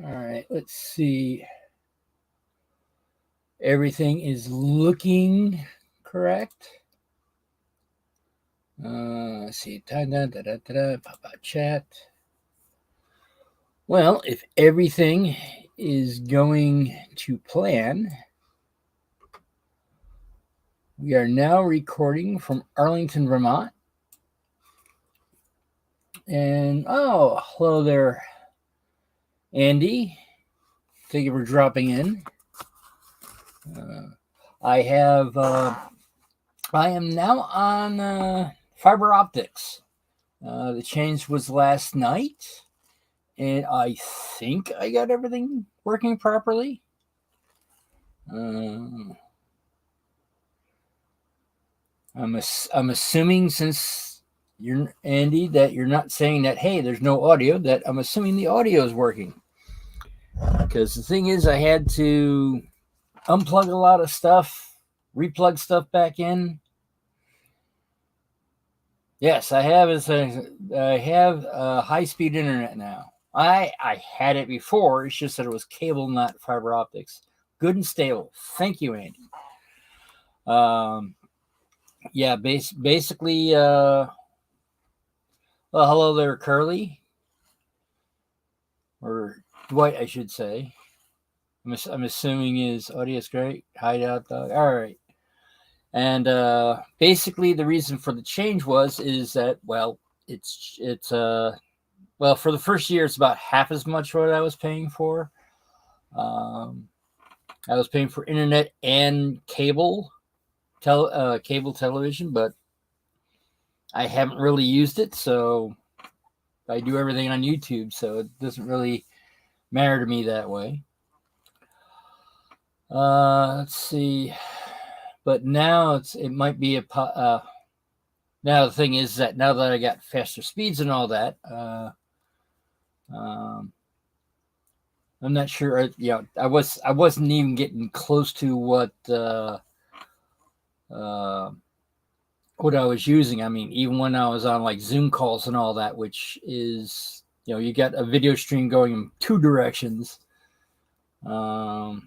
All right, let's see. Everything is looking correct. Let's see. Pop out chat. Well, if everything is going to plan, we are now recording from Arlington, Vermont. And oh, hello there, Andy. Thank you for dropping in. I have. I am now on fiber optics. The change was last night, and I think I got everything working properly. I'm assuming, since you're Andy, that you're not saying that, hey, there's no audio, that I'm assuming the audio is working. Because the thing is, I had to unplug a lot of stuff, replug stuff back in. Yes, I have. I have high-speed internet now. I had it before. It's just that it was cable, not fiber optics. Good and stable. Thank you, Andy. Yeah, basically. Well, hello there, Curly, or Dwight, I should say. I'm assuming his audio is great. Hideout dog. All right. And basically, the reason for the change is that, well, it's well, for the first year, it's about half as much what I was paying for. I was paying for internet and cable television, but I haven't really used it, so I do everything on YouTube, so it doesn't really matter to me that way. Let's see. But now it might be now the thing is that now that I got faster speeds and all that, I'm not sure. I wasn't even getting close to what I was using. I mean, even when I was on like Zoom calls and all that, which is, you got a video stream going in two directions, and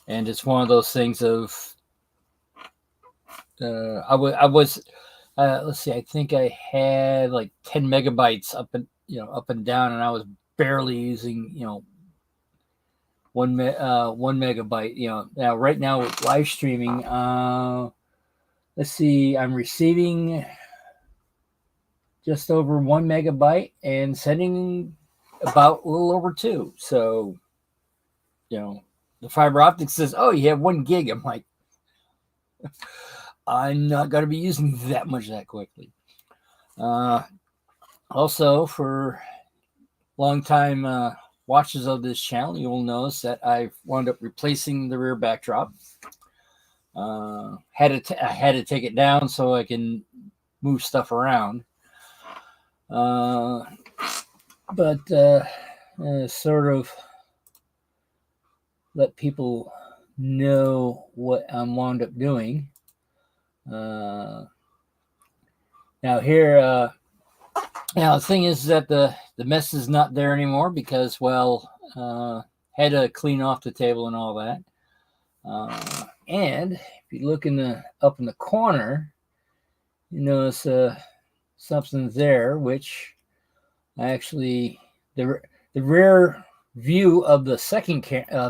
it's one of those things of I was let's see, I think I had like 10 megabytes up and down, and I was barely using one megabyte. Now right now with live streaming, let's see, I'm receiving just over 1 megabyte and sending about a little over 2. So the fiber optic says, oh, you have 1 gig. I'm like, I'm not going to be using that much that quickly. Also, for long time watchers of this channel, you will notice that I've wound up replacing the rear backdrop. I had to take it down so I can move stuff around. But sort of let people know what I'm wound up doing. Now here, now the thing is that the mess is not there anymore because, well, had to clean off the table and all that. And if you look up in the corner, you notice something there, which actually the rear view of the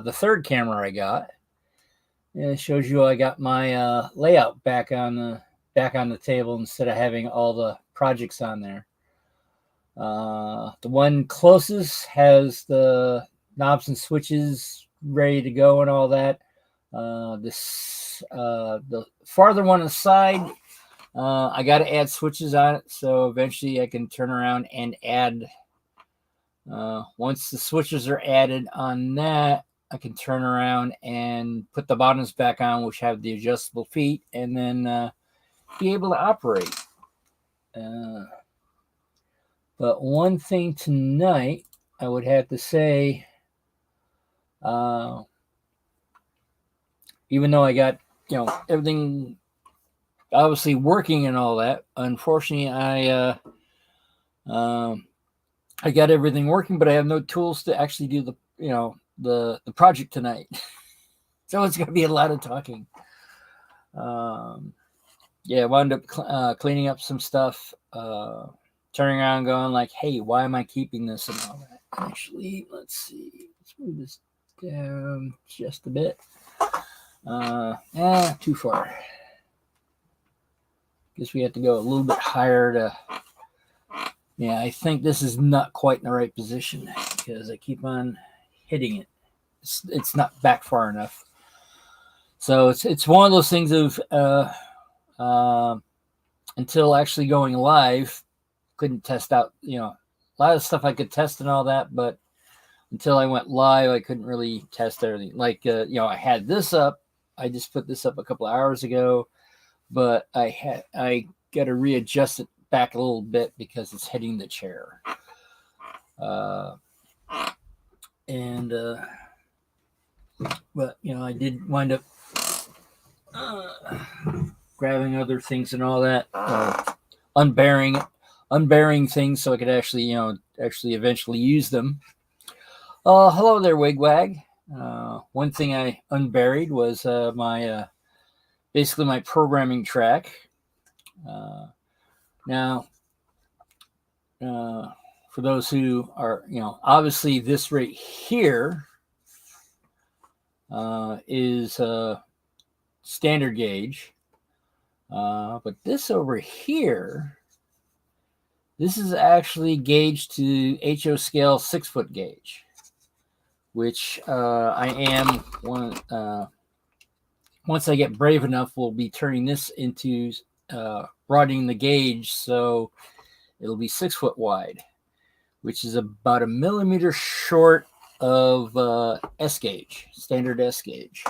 the third camera I got. And it shows you I got my layout back on the table instead of having all the projects on there. The one closest has the knobs and switches ready to go and all that. The farther one aside, I got to add switches on it, so eventually I can turn around and add. Once the switches are added on that, I can turn around and put the bottoms back on, which have the adjustable feet, and then be able to operate. But one thing tonight, I would have to say, even though I got everything obviously working and all that, unfortunately I I got everything working, but I have no tools to actually do the project tonight. So it's going to be a lot of talking. Yeah, I wound up cleaning up some stuff, turning around, going like, "Hey, why am I keeping this and all that?" Actually, let's see. Let's move this down just a bit. Too far. Guess we have to go a little bit higher to. Yeah, I think this is not quite in the right position because I keep on hitting it. It's not back far enough. So it's one of those things of until actually going live, couldn't test out, a lot of stuff I could test and all that, but until I went live, I couldn't really test everything. Like, I had this up. I just put this up a couple of hours ago, but I got to readjust it back a little bit because it's hitting the chair. And but I did wind up grabbing other things and all that, unbearing things so I could actually eventually use them. Hello there, Wigwag. One thing I unburied was basically my programming track. Now, for those who are, obviously this right here is standard gauge. But this over here, this is actually gauged to HO scale 6-foot gauge, which I am once I get brave enough, we'll be turning this into broadening the gauge so it'll be 6 foot wide, which is about 1 millimeter short of S gauge, standard S gauge.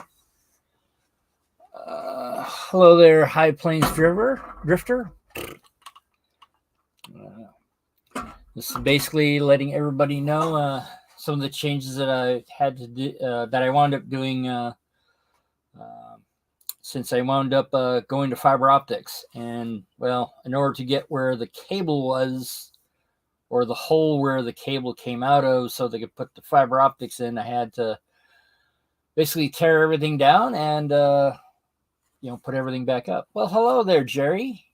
Hello there, High Plains Drifter. This is basically letting everybody know some of the changes that I had to do, that I wound up doing since I wound up going to fiber optics. And well, in order to get where the cable was, or the hole where the cable came out of, so they could put the fiber optics in, I had to basically tear everything down and put everything back up. Well, hello there, Jerry.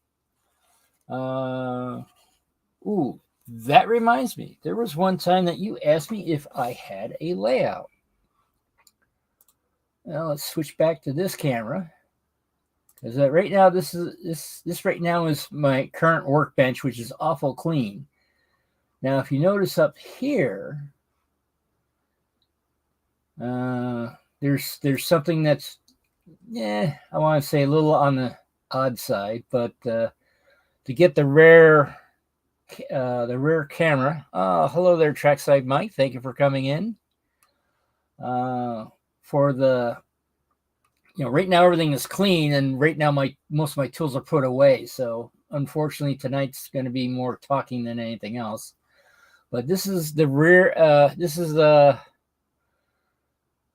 That reminds me. There was one time that you asked me if I had a layout. Now let's switch back to this camera. Because right now, this right now is my current workbench, which is awful clean. Now, if you notice up here, there's something that's, I want to say a little on the odd side, but to get the rear camera. Hello there, Trackside Mike. Thank you for coming in. For the, right now everything is clean, and right now most of my tools are put away. So unfortunately, tonight's going to be more talking than anything else. But this is the rear.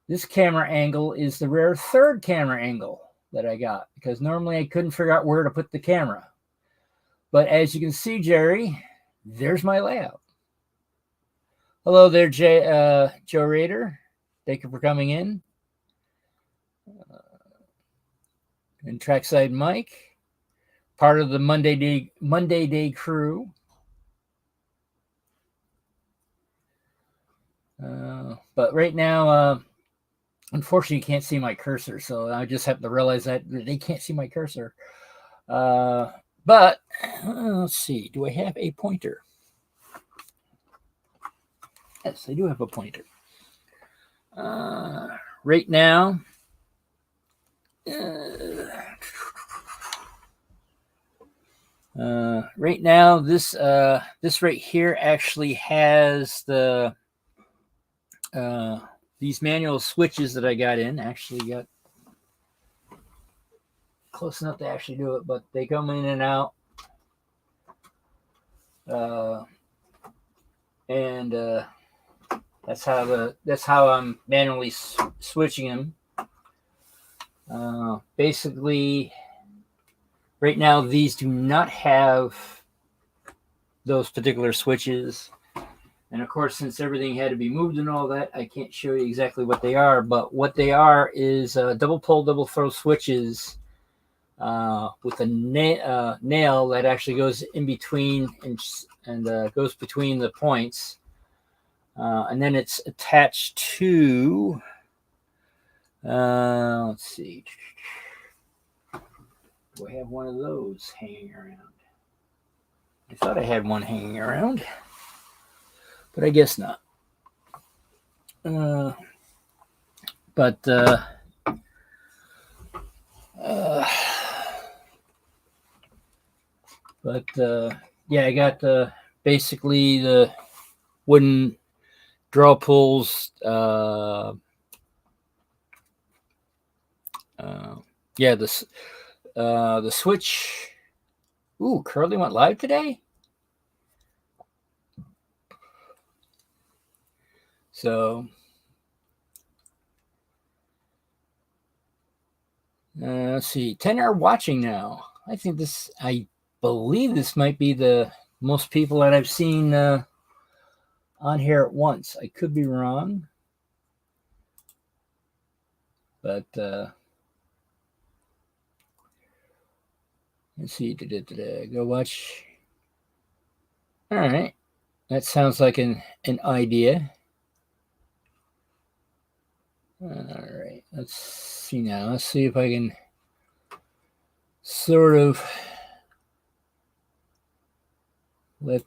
This camera angle is the rear third camera angle that I got, because normally I couldn't figure out where to put the camera. But as you can see, Jerry, there's my layout. Hello there, Joe Rader. Thank you for coming in. And Trackside Mike, part of the Monday Day crew. But right now, unfortunately, you can't see my cursor, so I just have to realize that they can't see my cursor. But let's see. Do I have a pointer? Yes, I do have a pointer. Right now, this right here actually has the these manual switches that I got in. Actually got close enough to actually do it, but they come in and out. And that's how I'm manually switching them. Basically, right now these do not have those particular switches. And of course, since everything had to be moved and all that, I can't show you exactly what they are. But what they are is double pull, double throw switches with a nail that actually goes in between and goes between the points. And then it's attached to, let's see, do I have one of those hanging around? I thought I had one hanging around, but I guess not. But yeah, I got basically the wooden draw pulls. Yeah, the switch. Ooh, Curly went live today. So let's see. 10 are watching now. I believe this might be the most people that I've seen on here at once. I could be wrong. But let's see. Go watch. All right. That sounds like an idea. All right. Let's see now. Let's see if I can sort of let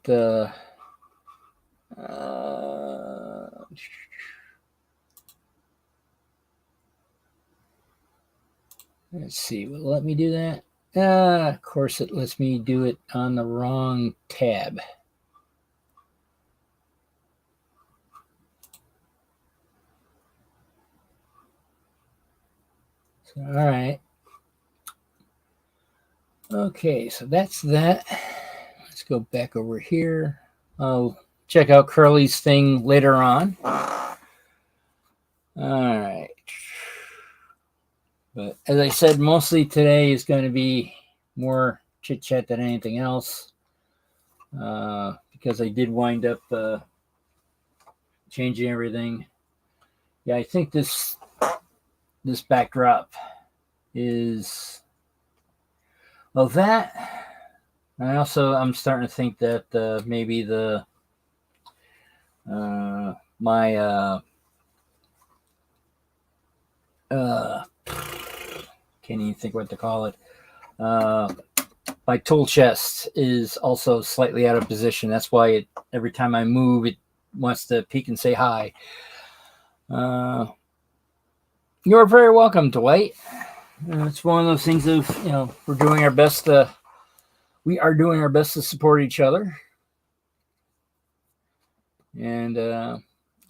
let's see. Will it let me do that? Of course, it lets me do it on the wrong tab. So, all right. Okay, so that's that. Let's go back over here. I'll check out Curly's thing later on. All right. But as I said, mostly today is going to be more chit chat than anything else. Because I did wind up changing everything. Yeah, I think this backdrop is, well, that. I'm starting to think that maybe the my can't even think what to call it. My tool chest is also slightly out of position. That's why every time I move, it wants to peek and say hi. You're very welcome, Dwight. It's one of those things of, we're doing our best to, we are doing our best to support each other. And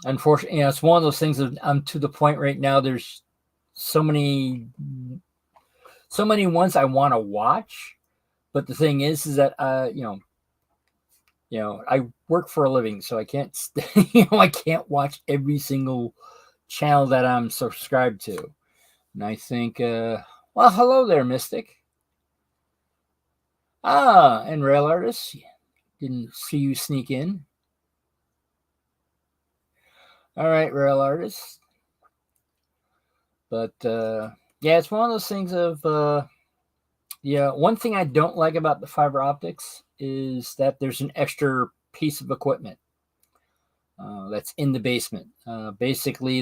unfortunately, it's one of those things that I'm to the point right now. There's so many ones I want to watch, but the thing is that I work for a living, so I can't I can't watch every single channel that I'm subscribed to. And I think, well, hello there, Mystic. And Rail Artist, didn't see you sneak in. All right, Rail Artist. But yeah, it's one of those things of one thing I don't like about the fiber optics is that there's an extra piece of equipment that's in the basement. Basically,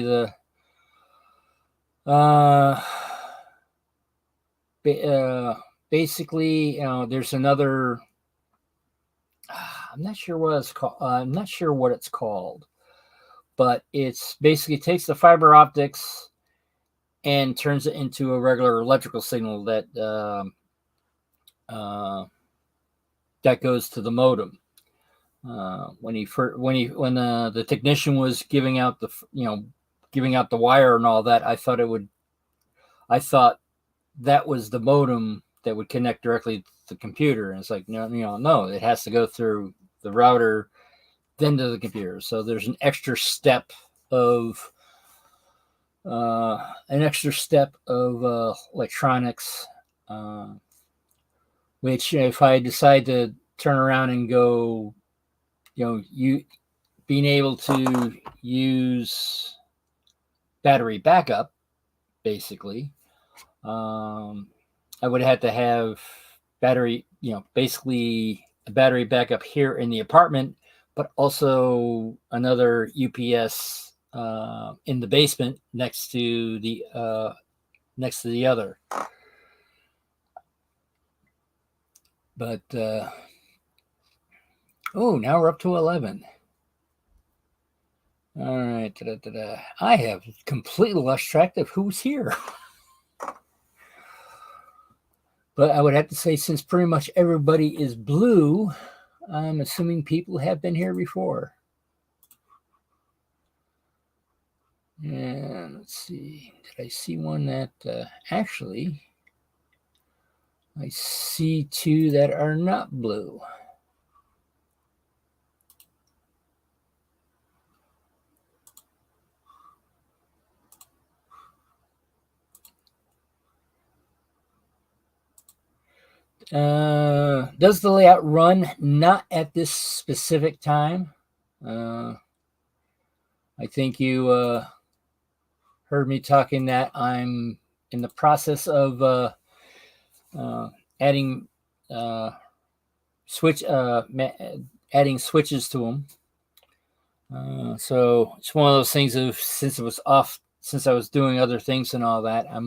there's another. I'm not sure what it's called. I'm not sure what it's called, but it's basically takes the fiber optics and turns it into a regular electrical signal that that goes to the modem. When the technician was giving out the wire and all that, I thought that was the modem that would connect directly to the computer, and it's like no, it has to go through the router, then to the computer. So there's an extra step of electronics, which if I decide to turn around and go, being able to use battery backup, basically, I would have to have battery, basically a battery backup here in the apartment, but also another UPS in the basement next to the other. But now we're up to 11. All right, I have completely lost track of who's here. But I would have to say, since pretty much everybody is blue, I'm assuming people have been here before. And let's see, did I see one that actually, I see two that are not blue. Does the layout run? Not at this specific time. I think you heard me talking that I'm in the process of adding adding switches to them. So it's one of those things of, since it was off, since I was doing other things and all that, I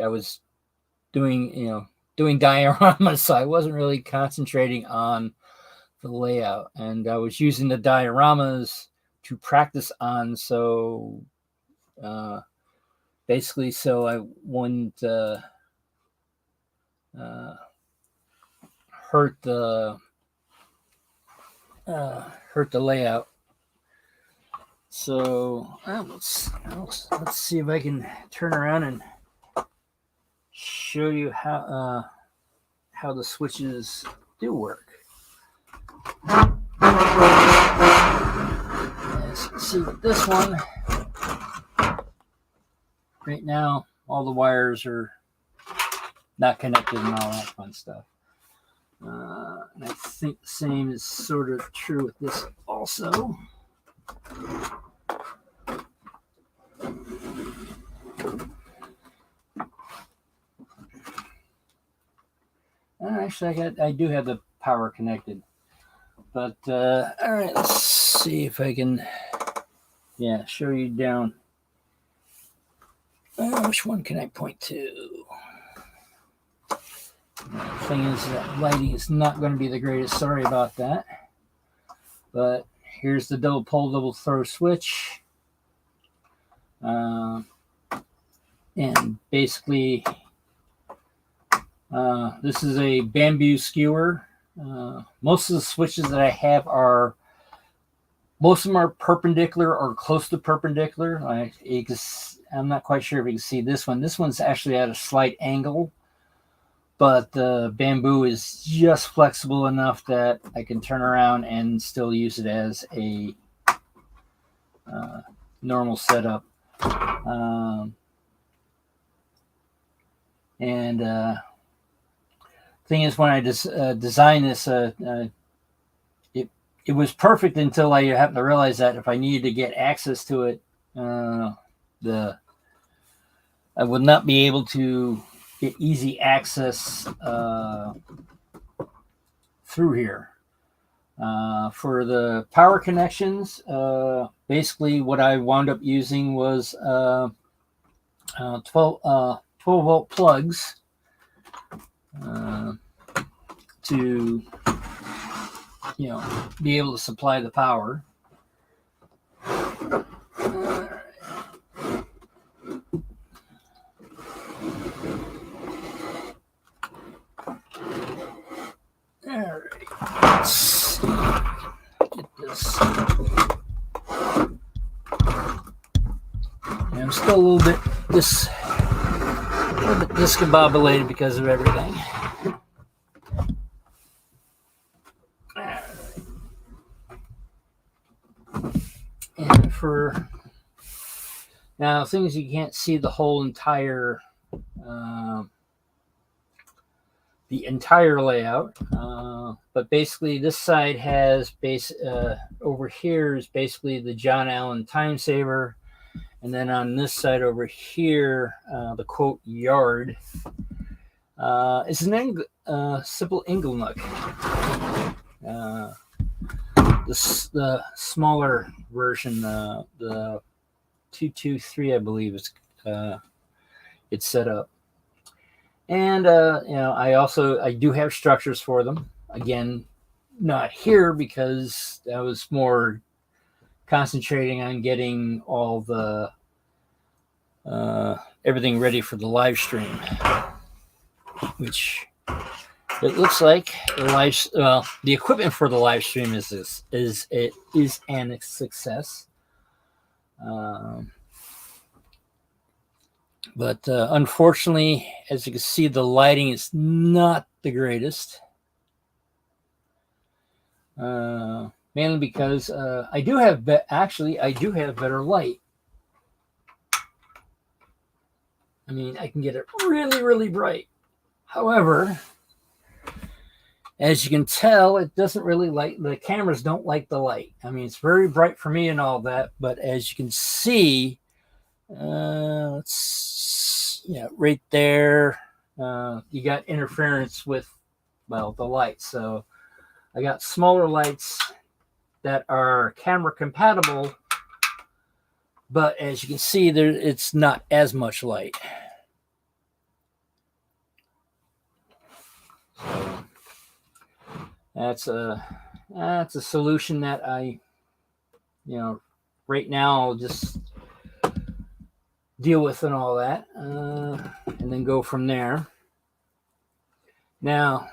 was doing dioramas, so I wasn't really concentrating on the layout, and I was using the dioramas to practice on, so basically so I wouldn't hurt the layout. So let's see if I can turn around and show you how the switches do work. As you can see with this one, right now all the wires are not connected and all that fun stuff. And I think the same is sort of true with this also. Actually, I do have the power connected. But all right, let's see if I can show you down. Which one can I point to? The thing is that lighting is not going to be the greatest. Sorry about that. But here's the double pole, double throw switch. And basically, this is a bamboo skewer. Most of the switches that I have most of them are perpendicular or close to perpendicular. I'm not quite sure if you can see this one. This one's actually at a slight angle, but the bamboo is just flexible enough that I can turn around and still use it as a normal setup. Thing is, when I designed this, it was perfect until I happened to realize that if I needed to get access to it, I would not be able to get easy access through here. For the power connections, basically what I wound up using was 12-volt plugs to be able to supply the power. Let's get this. I'm still a little bit discombobulated because of everything. And for now, things you can't see the whole entire the entire layout. But basically, this side has over here is basically the John Allen time saver, and then on this side over here, the quote yard is an simple Inglenook. The smaller version, the 223, I believe, is it's set up. And I do have structures for them. Again, not here because I was more concentrating on getting all the everything ready for the live stream, which it looks like the equipment for the live stream is an success. But unfortunately, as you can see, the lighting is not the greatest. Mainly because I do have better light. I mean, I can get it really, really bright. However, as you can tell, it doesn't really the cameras don't like the light. I mean, it's very bright for me and all that, but as you can see, right there, you got interference with, the light. So I got smaller lights that are camera compatible, but as you can see, it's not as much light. That's a solution that I, right now I'll just deal with and all that, and then go from there. Now,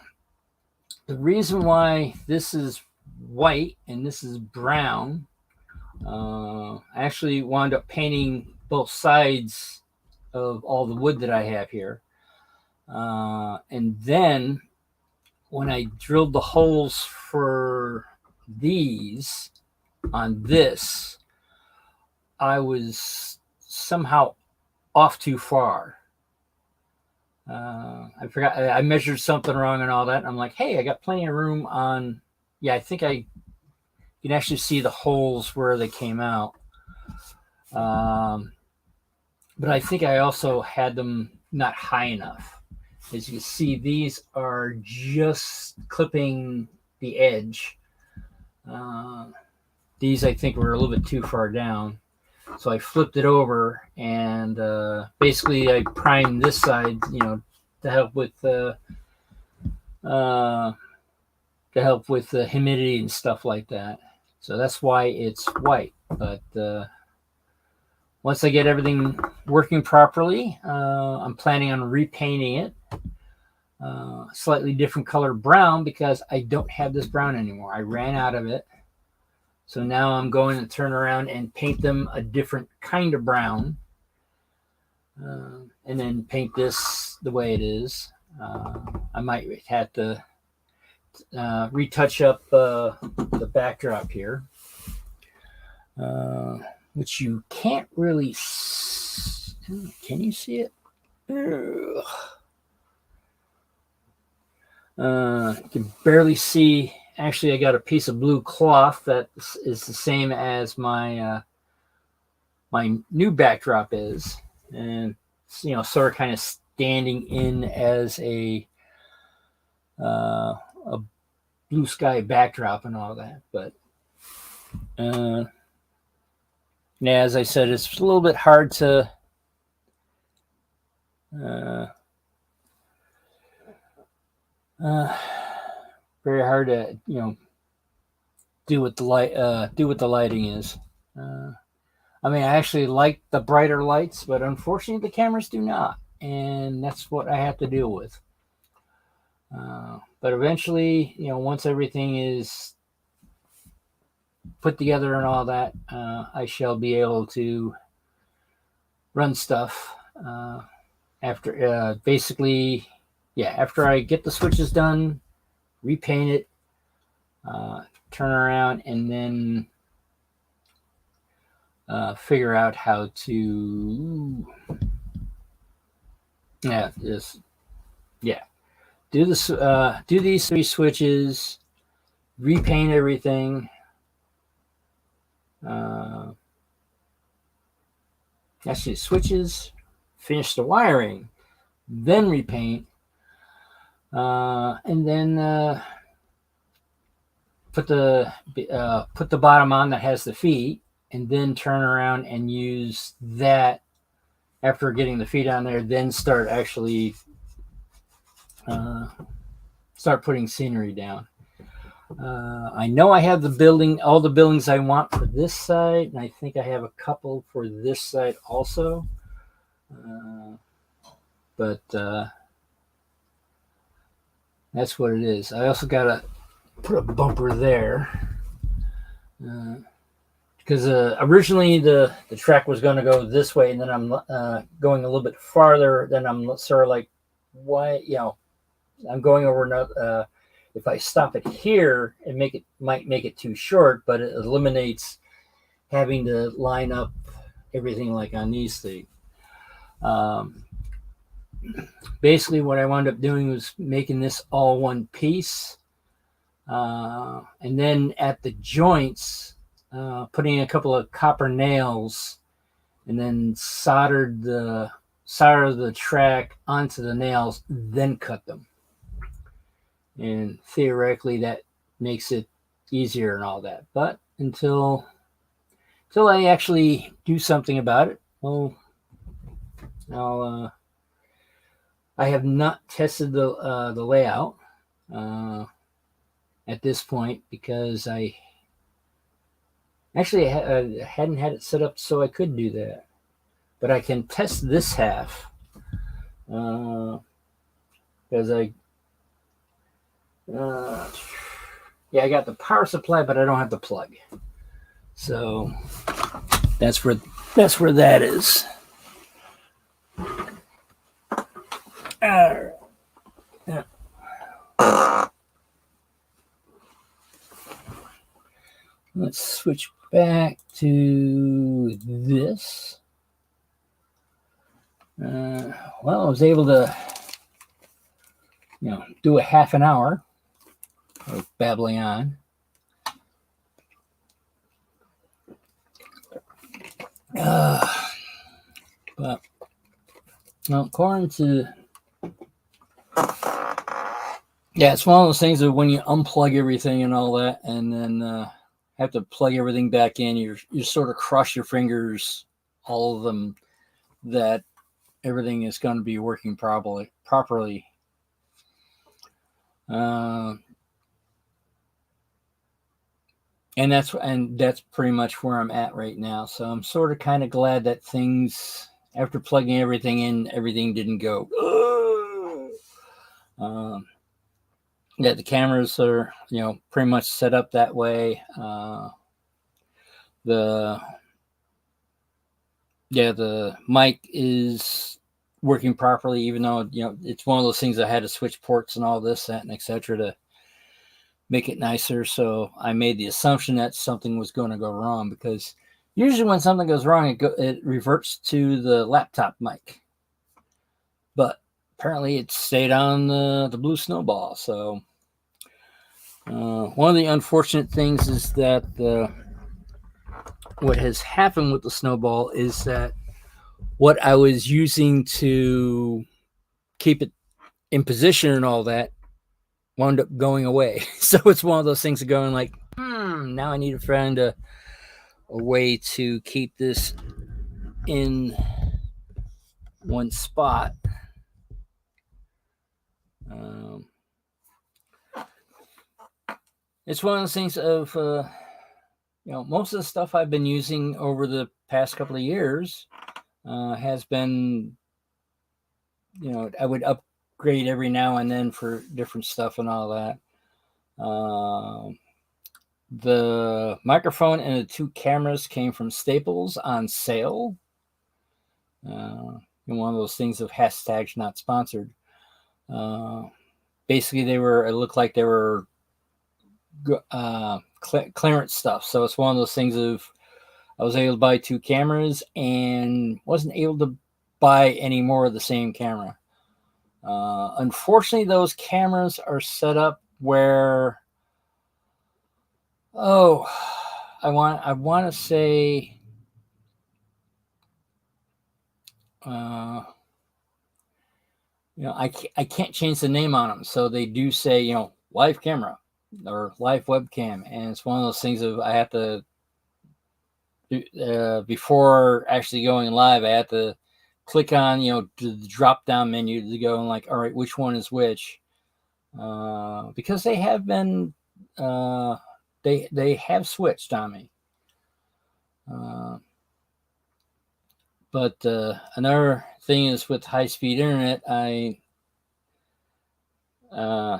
the reason why this is white and this is brown, I actually wound up painting both sides of all the wood that I have here. And then when I drilled the holes for these on this, I was somehow off too far. I forgot, I measured something wrong and all that. I'm like, hey, I got plenty of room on, I think you can actually see the holes where they came out. But I think I also had them not high enough. As you can see, these are just clipping the edge. These, I think, were a little bit too far down. So I flipped it over and basically I primed this side, to help with the humidity and stuff like that. So that's why it's white. But once I get everything working properly, I'm planning on repainting it slightly different color brown because I don't have this brown anymore. I ran out of it. So now I'm going to turn around and paint them a different kind of brown, and then paint this the way it is. I might have to retouch up the backdrop here, which you can't really can you see it? You can barely see. Actually, I got a piece of blue cloth that is the same as my my new backdrop is, and sort of kind of standing in as a blue sky backdrop and all that. But as I said, it's a little bit hard to very hard to do what the lighting is. I mean, I actually like the brighter lights, but unfortunately the cameras do not, and that's what I have to deal with. But eventually, once everything is put together and all that, I shall be able to run stuff after basically, after I get the switches done, repaint it, turn around, and then figure out how to do this, do these 3 switches, repaint everything. Actually, switches, finish the wiring, then repaint, and then put the bottom on that has the feet, and then turn around and use that after getting the feet on there. Then start actually start putting scenery down. I know I have all the buildings I want for this side, and I think I have a couple for this side also. But that's what it is. I also got to put a bumper there because originally the track was going to go this way, and then I'm going a little bit farther. Then I'm sort of like, why? I'm going over another. If I stop it here, might make it too short, but it eliminates having to line up everything like on these things. Basically, what I wound up doing was making this all one piece, and then at the joints, putting a couple of copper nails, and then soldered the track onto the nails, then cut them. And theoretically, that makes it easier and all that. But until I actually do something about it, well, I have not tested the layout at this point because I actually hadn't had it set up so I could do that. But I can test this half because I got the power supply, but I don't have the plug. So that's where that is. All right. Let's switch back to this. Well, I was able to, do a half an hour of babbling on. But according to, it's one of those things that when you unplug everything and all that, and then have to plug everything back in, you sort of cross your fingers, all of them, that everything is going to be working properly. And that's pretty much where I'm at right now. So I'm sort of kind of glad that things, after plugging everything in, everything didn't go. The cameras are, pretty much set up that way. The mic is working properly, even though, it's one of those things I had to switch ports and all this, that, and etc. to make it nicer. So I made the assumption that something was going to go wrong, because usually when something goes wrong, it reverts to the laptop mic. But apparently it stayed on the Blue Snowball. So one of the unfortunate things is that what has happened with the Snowball is that what I was using to keep it in position and all that wound up going away. So it's one of those things of going like, now I need to find a way to keep this in one spot. It's one of those things of, most of the stuff I've been using over the past couple of years has been, I would upgrade every now and then for different stuff and all that. The microphone and the 2 cameras came from Staples on sale. One of those things of hashtags not sponsored. Basically, it looked like they were clearance stuff. So it's one of those things of, I was able to buy 2 cameras and wasn't able to buy any more of the same camera. Unfortunately, those cameras are set up where, oh, I want to say, uh, I can't change the name on them, so they do say, live camera or live webcam, and it's one of those things of I have to before actually going live, I have to click on the drop down menu to go and like, all right, which one is which, because they have been they have switched on me. But another thing is with high speed internet, uh,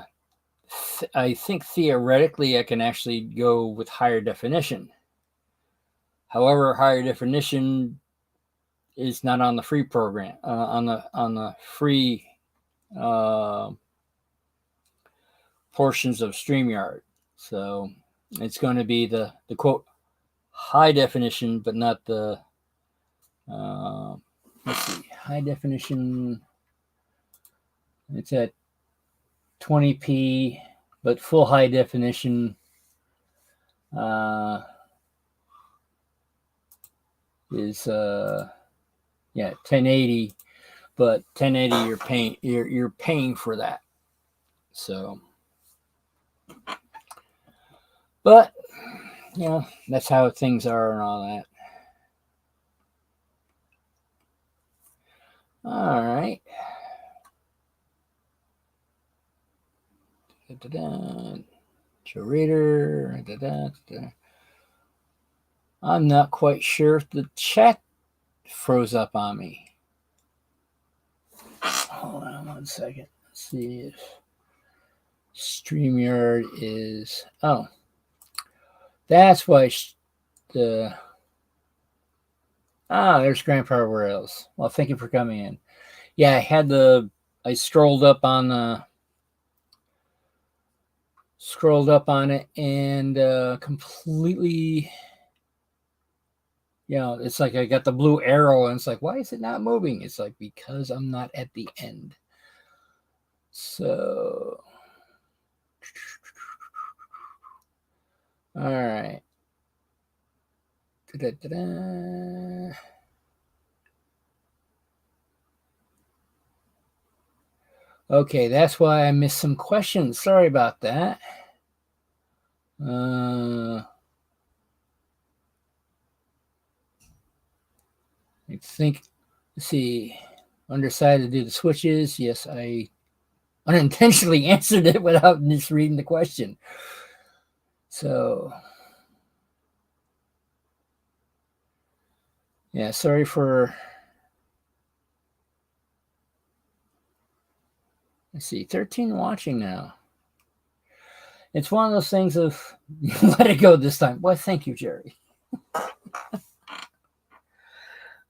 I think theoretically I can actually go with higher definition. However, higher definition is not on the free program, on the free uh, portions of StreamYard. So it's going to be the quote high definition, but not the let's see, high definition. It's at 20p, but full high definition is 1080, but 1080 you're paying for that. So, but that's how things are and all that. All right. Curator. I'm not quite sure if the chat froze up on me. Hold on 1 second. Let's see if StreamYard is. Oh, that's why there's Grandpa Rails. Well, thank you for coming in. Yeah, I scrolled up on it and completely, it's like I got the blue arrow and it's like, why is it not moving? It's like, because I'm not at the end. So, all right. Da-da-da-da. Okay, that's why I missed some questions. Sorry about that. I think, let's see, undecided to do the switches. Yes, I unintentionally answered it without just reading the question. So, yeah, sorry for, let's see, 13 watching now. It's one of those things of let it go this time. Well, thank you, Jerry.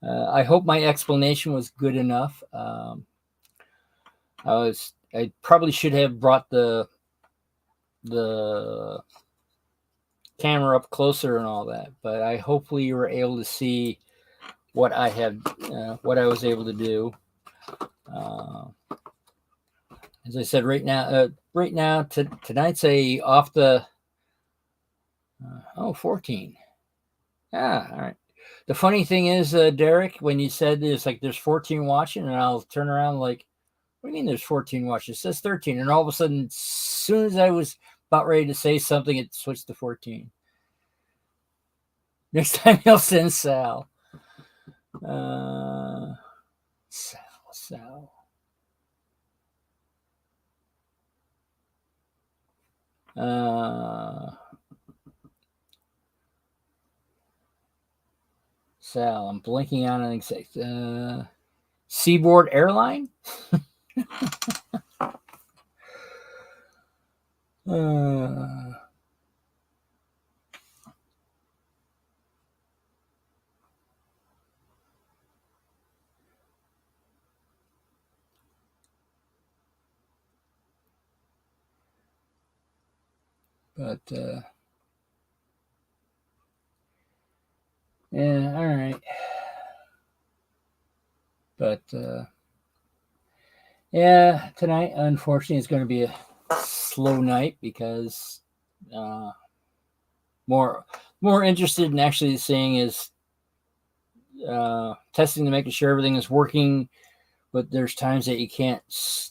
I hope my explanation was good enough. I probably should have brought the camera up closer and all that, but I hopefully you were able to see what I was able to do. As I said, right now, tonight's a off the 14. Yeah, all right. The funny thing is, Derek, when you said there's 14 watching, and I'll turn around like, what do you mean there's 14 watching? It says 13, and all of a sudden, as soon as I was about ready to say something, it switched to 14. Next time you'll send Sal. Sal. Sal, I'm blinking on an exact. Seaboard Airline? But yeah, all right. But Yeah, tonight unfortunately is going to be a slow night because uh, more more interested in actually seeing is testing to making sure everything is working. But there's times that you can't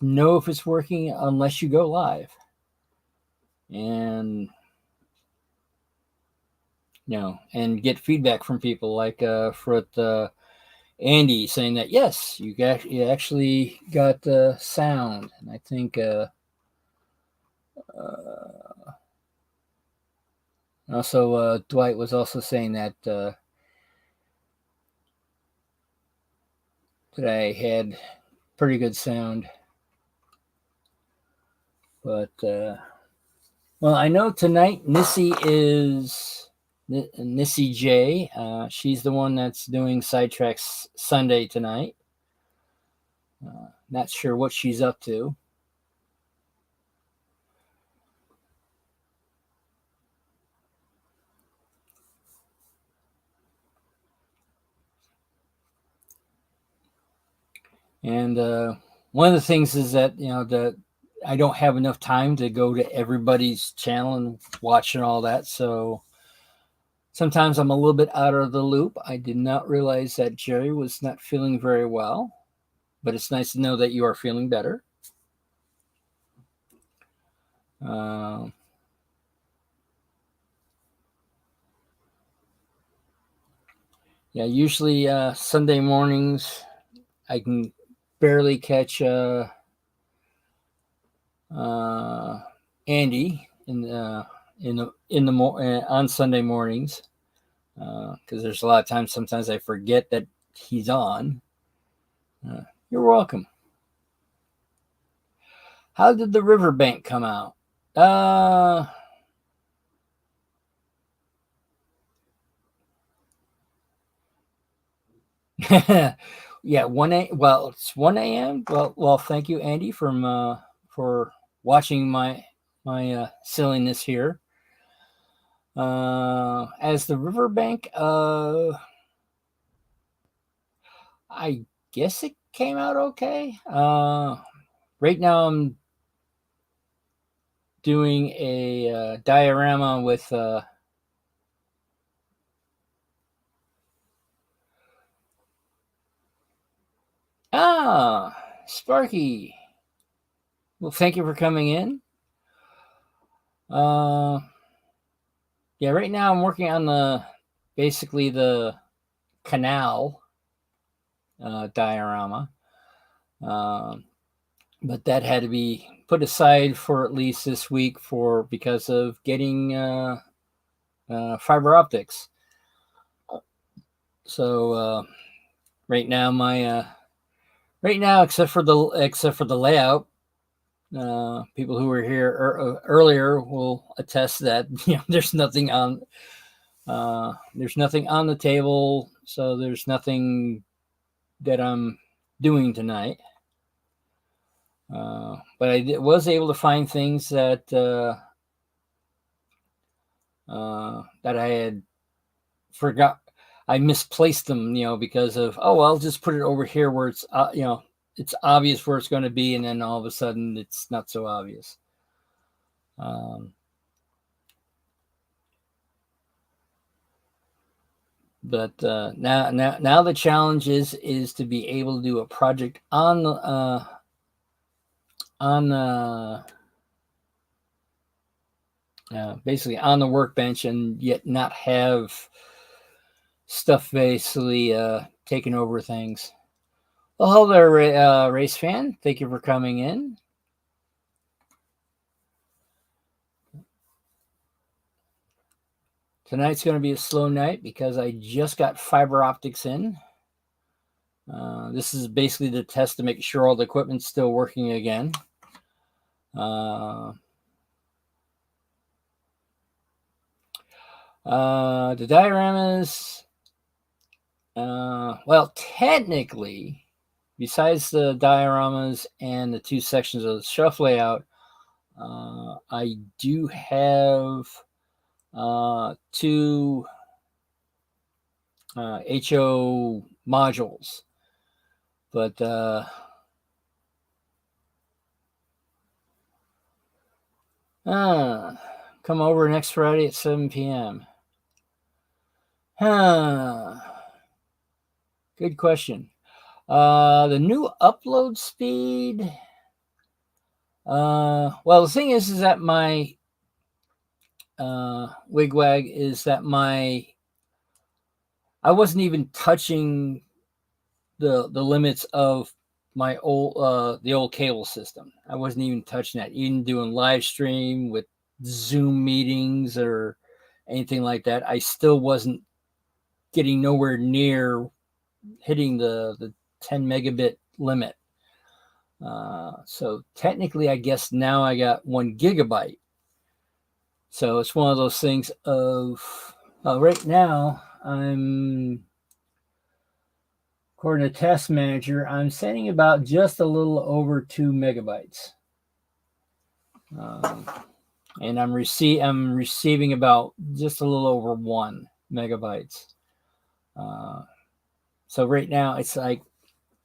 know if it's working unless you go live, and and get feedback from people like for the Andy saying that yes, you actually got sound, and I think also Dwight was also saying that that I had pretty good sound, but well, I know tonight Nissy J. She's the one that's doing Sidetracks Sunday tonight. Not sure what she's up to. And one of the things is that I don't have enough time to go to everybody's channel and watch and all that. So sometimes I'm a little bit out of the loop. I did not realize that Jerry was not feeling very well, but it's nice to know that you are feeling better. Uh, yeah, usually Sunday mornings I can barely catch uh, Andy on Sunday mornings because there's a lot of times sometimes I forget that he's on. You're welcome. How did the riverbank come out? Yeah, 1 a. Well, it's 1 a.m. Well, thank you, Andy, for watching my silliness here. As the riverbank, I guess it came out okay. Right now I'm doing a diorama with Sparky. Well, thank you for coming in. Yeah, right now I'm working on basically the canal diorama. But that had to be put aside for at least this week because of getting fiber optics. So right now except for the layout, people who were here earlier will attest that there's nothing on the table, so there's nothing that I'm doing tonight. But I was able to find things that that I had forgot. I misplaced them, because of I'll just put it over here where it's it's obvious where it's going to be, and then all of a sudden it's not so obvious. But now the challenge is to be able to do a project on basically on the workbench and yet not have stuff basically taking over things. Well, hello there, race fan. Thank you for coming in. Tonight's going to be a slow night because I just got fiber optics in. This is basically the test to make sure all the equipment's still working again. The dioramas, well, technically, besides the dioramas and the two sections of the shelf layout, I do have two HO modules, but Come over next Friday at 7 p.m. Huh. Good question. The new upload speed. Well, the thing is that my wigwag is that I wasn't even touching the limits of my old the old cable system. I wasn't even touching that, even doing live stream with Zoom meetings or anything like that. I still wasn't getting nowhere near hitting the 10 megabit limit. So technically, I guess now I got 1 gigabyte. So it's one of those things of right now I'm, according to Task Manager, I'm sending about just a little over 2 megabytes. And I'm receiving about just a little over 1 megabytes. So right now it's like,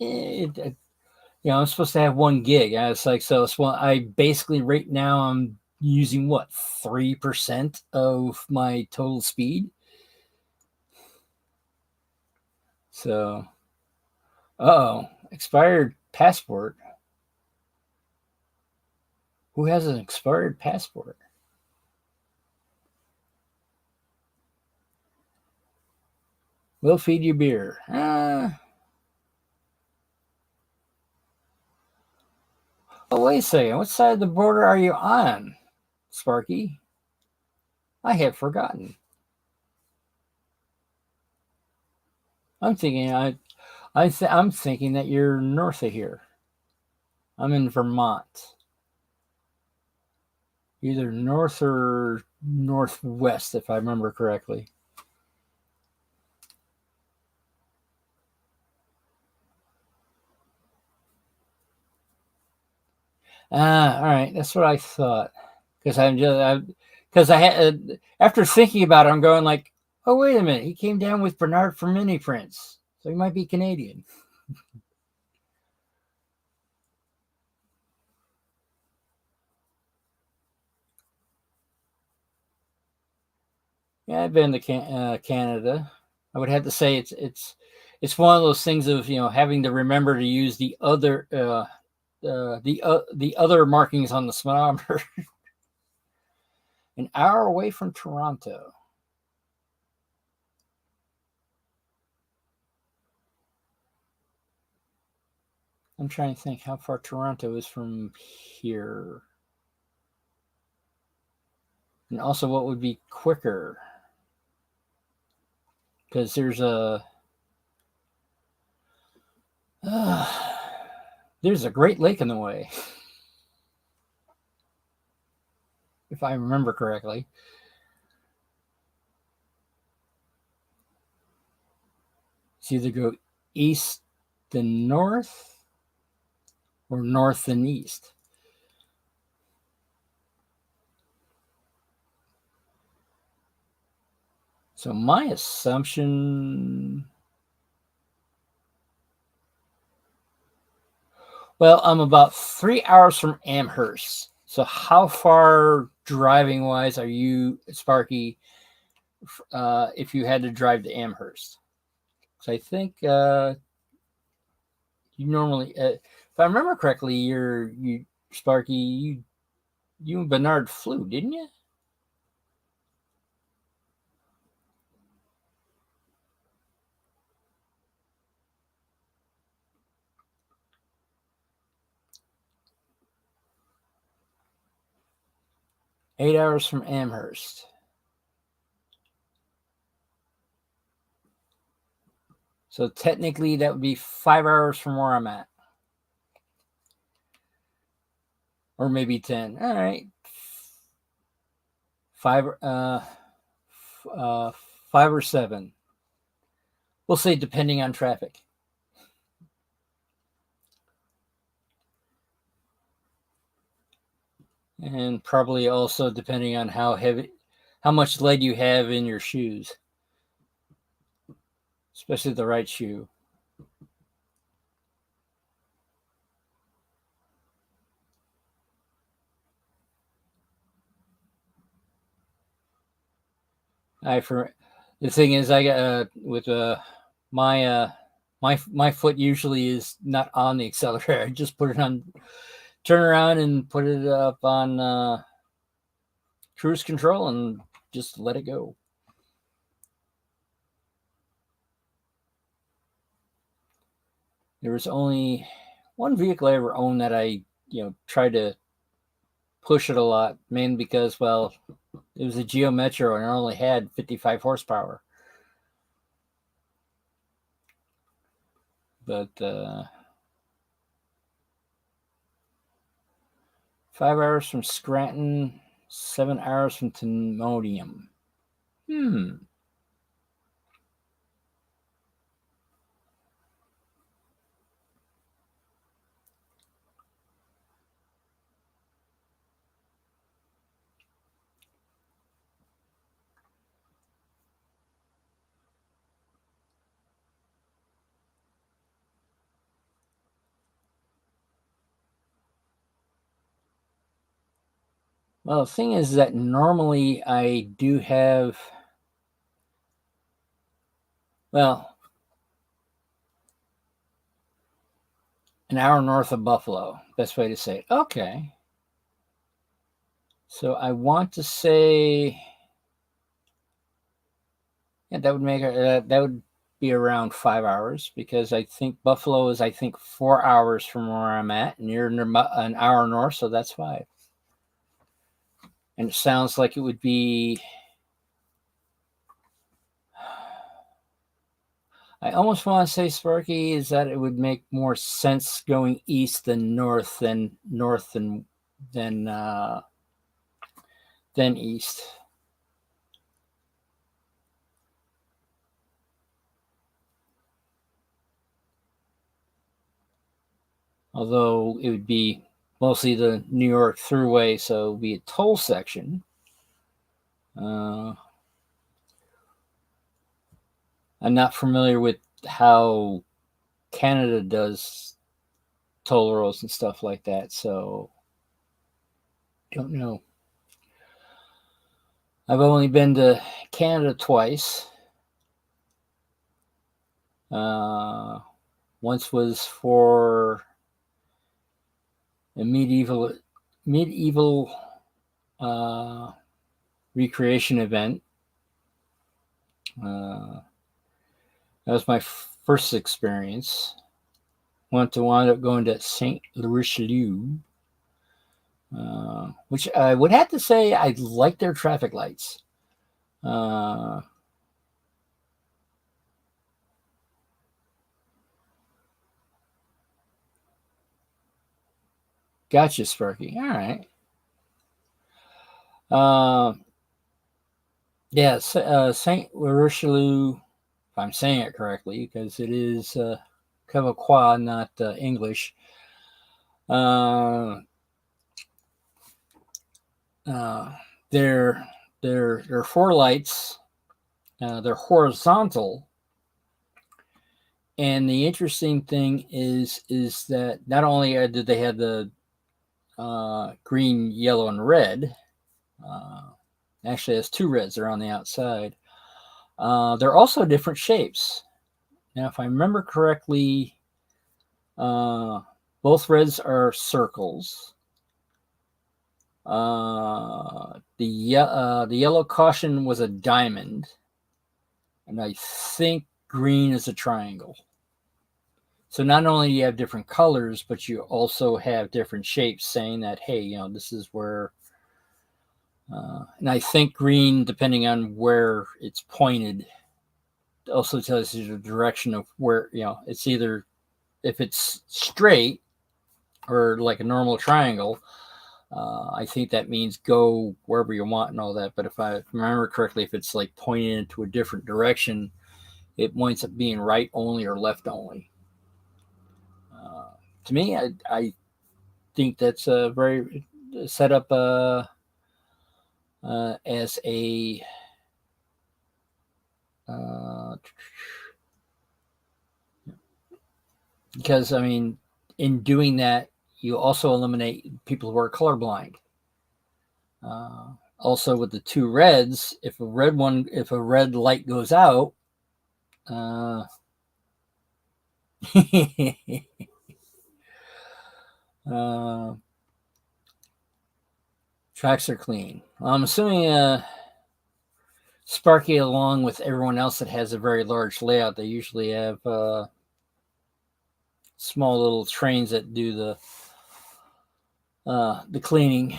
I'm supposed to have 1 gig. And it's like, so it's one, I basically right now I'm using what, 3% of my total speed. So, expired passport. Who has an expired passport? We'll feed you beer. Oh, wait a second. What side of the border are you on, Sparky? I have forgotten. I'm thinking I'm thinking that you're north of here. I'm in Vermont. Either north or northwest, if I remember correctly. All right, that's what I thought. Because I had after thinking about it, I'm going like, oh wait a minute, he came down with Bernard from Mini Prince, so he might be Canadian. Yeah, I've been to Canada. I would have to say it's one of those things of having to remember to use the other markings on the speedometer. An hour away from Toronto. I'm trying to think how far Toronto is from here. And also what would be quicker. Because there's a Great Lake in the way. If I remember correctly. It's either go east and north or north and east. So my assumption, well, I'm about 3 hours from Amherst. So how far driving wise are you, Sparky, if you had to drive to Amherst? So I think you normally, if I remember correctly, you Sparky, you and Bernard flew, didn't you? Eight hours from Amherst. So technically, that would be 5 hours from where I'm at, or maybe 10. All right, five, uh, 5 or 7. We'll say depending on traffic. And probably also depending on how much lead you have in your shoes, especially the right shoe. The thing is, I got with my my foot usually is not on the accelerator. I just put it on, turn around and put it up on cruise control and just let it go. There was only one vehicle I ever owned that I tried to push it a lot, mainly because, well, it was a Geo Metro and it only had 55 horsepower. But 5 hours from Scranton, 7 hours from Timonium. Well, the thing is that normally I do have, well, an hour north of Buffalo. Best way to say it. Okay. So I want to say, yeah, that would make that would be around 5 hours, because I think Buffalo is 4 hours from where I'm at, and you're an hour north, so that's 5. And it sounds like it would be, I almost want to say, Sparky, is that it would make more sense going east than north than east. Although it would be mostly the New York Thruway, so it would be a toll section. I'm not familiar with how Canada does toll roads and stuff like that, so don't know. I've only been to Canada twice. Once was for a medieval recreation event. That was my first experience. Wound up going to Saint Richelieu, which I would have to say I like their traffic lights. Gotcha, Sparky. All right. Yeah, Saint Richelieu, if I'm saying it correctly, because it is Quebecois, not English. They're 4 lights. They're horizontal, and the interesting thing is that not only did they have the green, yellow, and red. Actually, has 2 reds. They're on the outside. They're also different shapes. Now, if I remember correctly, both reds are circles. The yellow caution was a diamond, and I think green is a triangle. So not only do you have different colors, but you also have different shapes, saying that, hey, this is where. And I think green, depending on where it's pointed, also tells you the direction of where, it's either, if it's straight or like a normal triangle, I think that means go wherever you want and all that. But if I remember correctly, if it's like pointing into a different direction, it winds up being right only or left only. To me, I think that's a very set up as a because in doing that, you also eliminate people who are colorblind. A Also, with the two reds, if a red light goes out, tracks are clean. I'm assuming Sparky, along with everyone else that has a very large layout, they usually have small little trains that do the cleaning.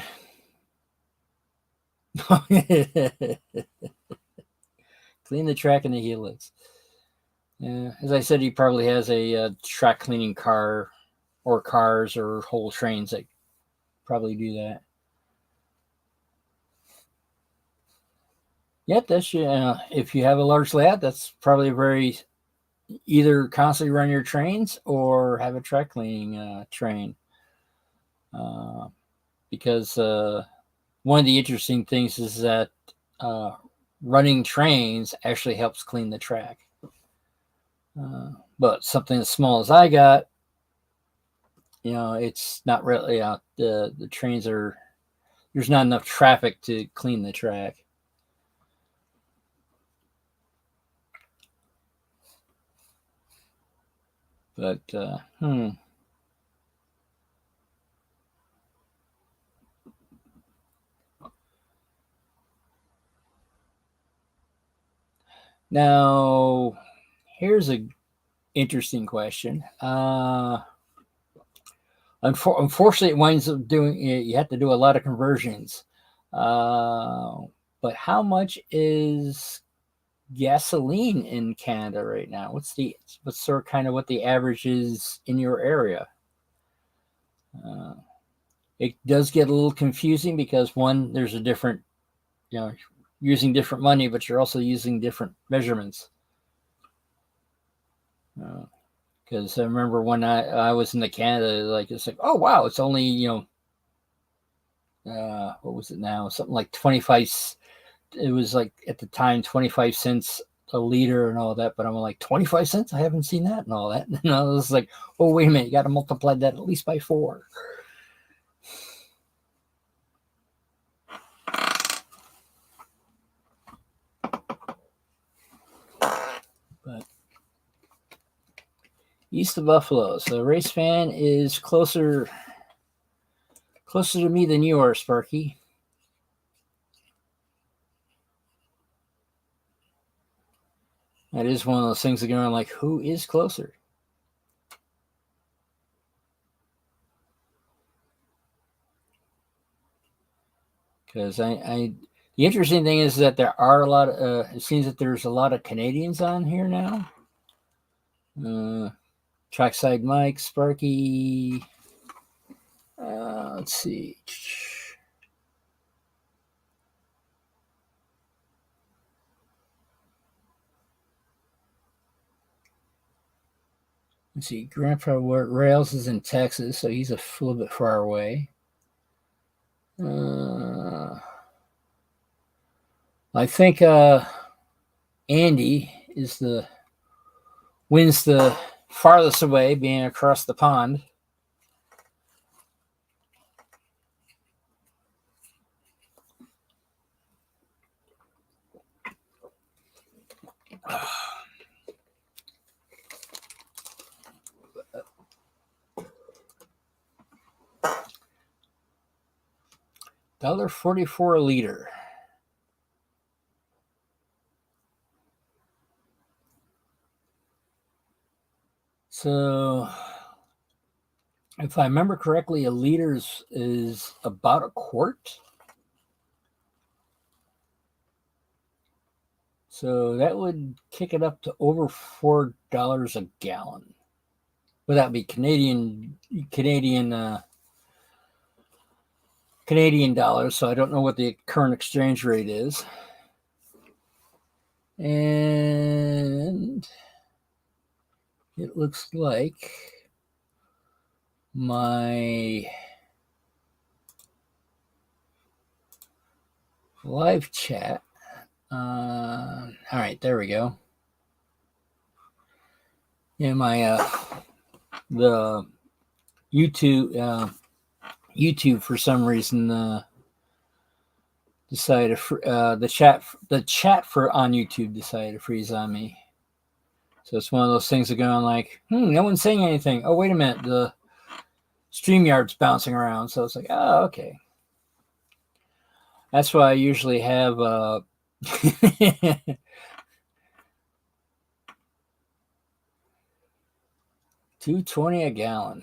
Clean the track and the helix. Yeah, as I said, he probably has a track cleaning car, or cars, or whole trains that probably do that. Yep, that's if you have a large layout, that's probably very either constantly run your trains or have a track cleaning train. Because one of the interesting things is that running trains actually helps clean the track. But something as small as I got, it's not really the trains are, there's not enough traffic to clean the track. But now here's a interesting question. Unfortunately, it winds up doing, you have to do a lot of conversions. But how much is gasoline in Canada right now? What's sort of kind of what the average is in your area? It does get a little confusing because one, there's a different, using different money, but you're also using different measurements. Because I remember when I was in Canada, it's like, oh wow, it's only what was it now? Something like 25. It was like at the time 25 cents a liter and all that, but I'm like 25 cents. I haven't seen that and all that. And I was like, oh wait a minute, you got to multiply that at least by 4. But east of Buffalo, so race fan is closer to me than you are, Sparky. That is one of those things that go on, like, who is closer? Because the interesting thing is that there are a lot of, it seems that there's a lot of Canadians on here now. Trackside Mike, Sparky. Let's see. Let's see. Grandpa Rails is in Texas, so he's a little bit far away. I think Andy wins the farthest away, being across the pond. $1.44 a liter. So, if I remember correctly, a liter is about a quart. So that would kick it up to over $4 a gallon. Would that be Canadian dollars? So I don't know what the current exchange rate is. And it looks like my live chat. All right, there we go. Yeah, my the YouTube for some reason decided the chat for on YouTube decided to freeze on me. So it's one of those things that go on like, no one's saying anything. Oh, wait a minute, the StreamYard's bouncing around. So it's like, oh, okay. That's why I usually have $2.20 a gallon.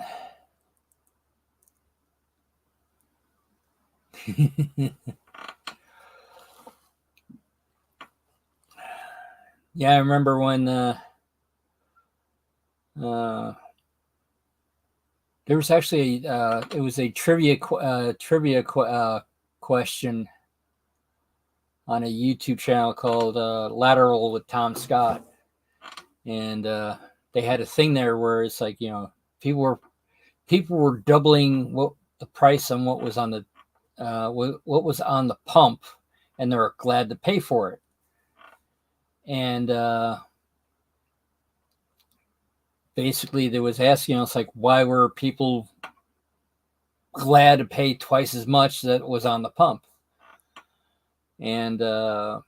Yeah, I remember when there was actually it was a trivia question on a YouTube channel called Lateral with Tom Scott, and they had a thing there where it's like, people were doubling what the price on what was on the pump, and they were glad to pay for it. And basically, they was asking, it's like, why were people glad to pay twice as much that was on the pump? And the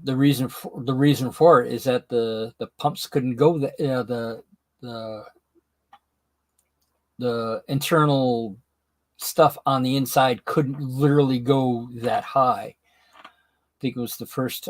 reason for it is that the pumps couldn't go the internal stuff on the inside couldn't literally go that high. I think it was the first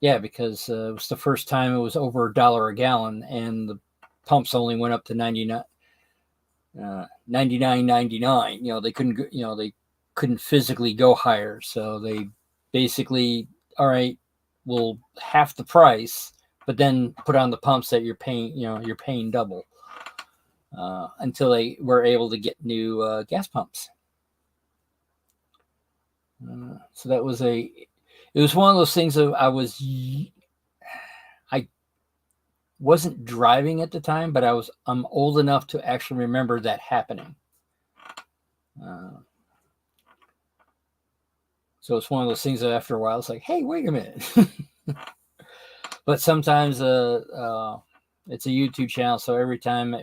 because it was the first time it was over $1 a gallon, and the pumps only went up to 99.99. They couldn't they couldn't physically go higher, so they basically, all right, we'll half the price, but then put on the pumps that you're paying double, until they were able to get new gas pumps. So that was it was one of those things that I wasn't driving at the time, but I'm old enough to actually remember that happening. So it's one of those things that after a while it's like, hey, wait a minute. But sometimes it's a YouTube channel, so every time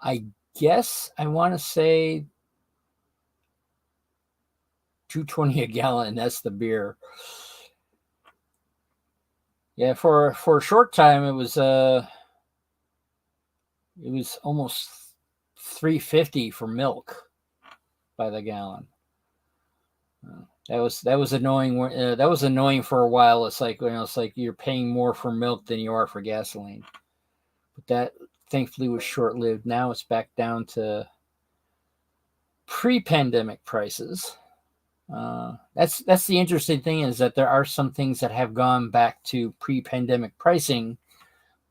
I guess I want to say $2.20 a gallon, and that's the beer. Yeah, for a short time it was almost $3.50 for milk by the gallon. That was annoying. That was annoying for a while. It's like, it's like you're paying more for milk than you are for gasoline. But that thankfully was short-lived. Now it's back down to pre-pandemic prices. That's the interesting thing, is that there are some things that have gone back to pre-pandemic pricing,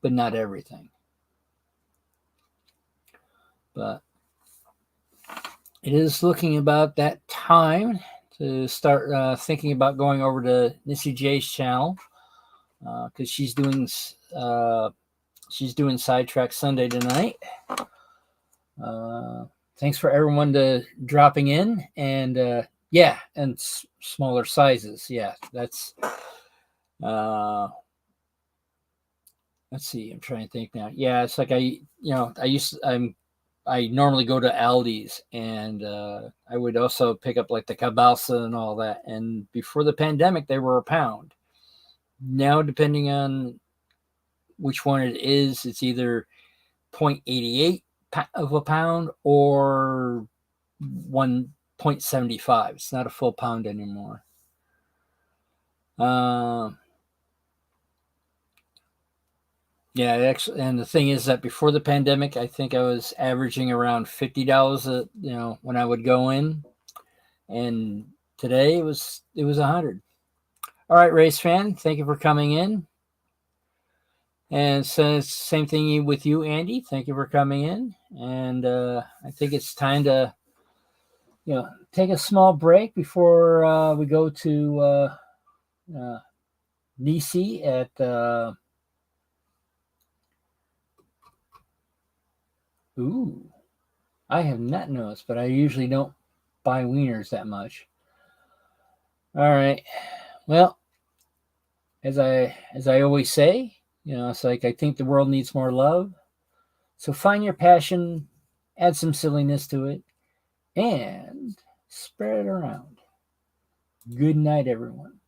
but not everything. But it is looking about that time to start thinking about going over to Missy J's channel, because she's doing Sidetrack Sunday tonight. Thanks for everyone dropping in, and and smaller sizes. Yeah, that's. Let's see. I'm trying to think now. Yeah, it's like I normally go to Aldi's, and I would also pick up like the Cabalsa and all that. And before the pandemic, they were £1. Now, depending on which one it is, it's either 0.88 of a pound or 1.75. It's not a full pound anymore. Yeah, actually, and the thing is that before the pandemic, I think I was averaging around $50 when I would go in, and today it was $100. All right, race fan, thank you for coming in. And so same thing with you, Andy. Thank you for coming in. And I think it's time to take a small break before we go to Nisi at I have not noticed, but I usually don't buy wieners that much. All right. Well, as I always say, it's like, I think the world needs more love. So find your passion, add some silliness to it, and Spread it around. Good night, everyone.